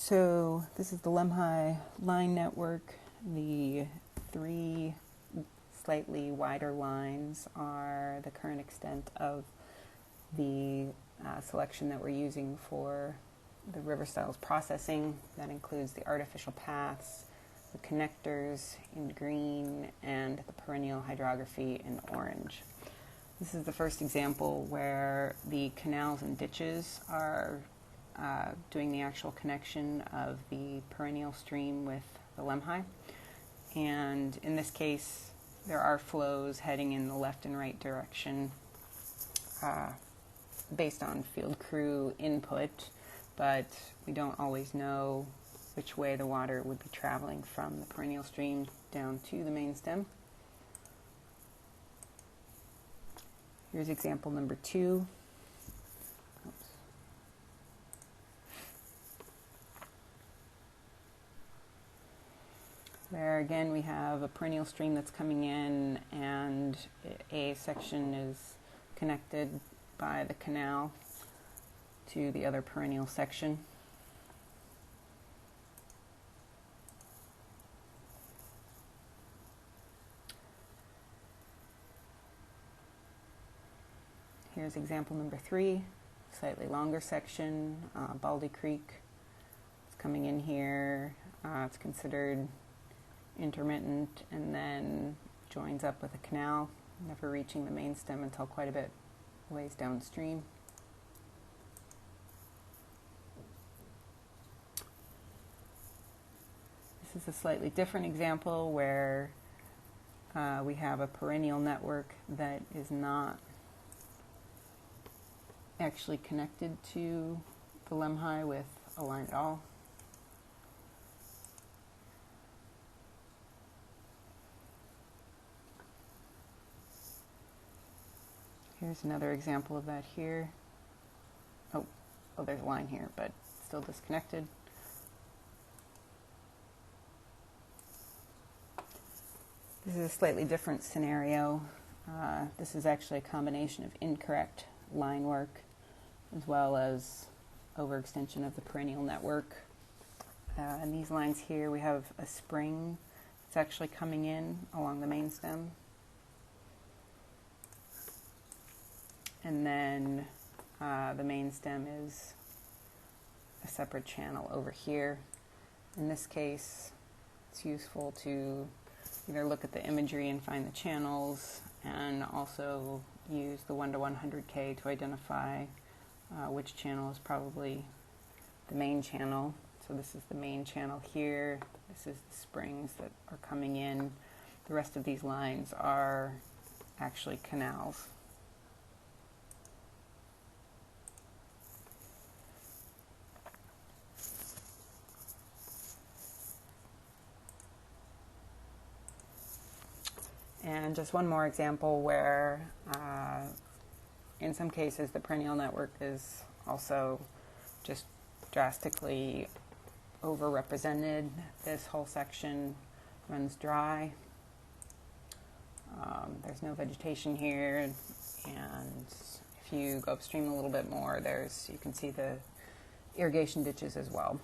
So this is the Lemhi line network. The three slightly wider lines are the current extent of the selection that we're using for the river styles processing. That includes the artificial paths, the connectors in green, and the perennial hydrography in orange. This is the first example where the canals and ditches are doing the actual connection of the perennial stream with the Lemhi. And in this case, there are flows heading in the left and right direction based on field crew input, but we don't always know which way the water would be traveling from the perennial stream down to the main stem. Here's example number 2. There again we have a perennial stream that's coming in, and a section is connected by the canal to the other perennial section. Here's example number 3, slightly longer section, Baldy Creek. It's coming in here. It's considered intermittent and then joins up with a canal, never reaching the main stem until quite a bit ways downstream. This is a slightly different example where we have a perennial network that is not actually connected to the Lemhi with a line at all. Here's another example of that here. Oh, there's a line here, but still disconnected. This is a slightly different scenario. This is actually a combination of incorrect line work as well as overextension of the perennial network. And these lines here, we have a spring that's actually coming in along the main stem. And then the main stem is a separate channel over here. In this case, it's useful to either look at the imagery and find the channels, and also use the 1 to 100K to identify which channel is probably the main channel. So this is the main channel here. This is the springs that are coming in. The rest of these lines are actually canals. And just one more example where in some cases the perennial network is also just drastically overrepresented. This whole section runs dry. There's no vegetation here, and if you go upstream a little bit more, you can see the irrigation ditches as well.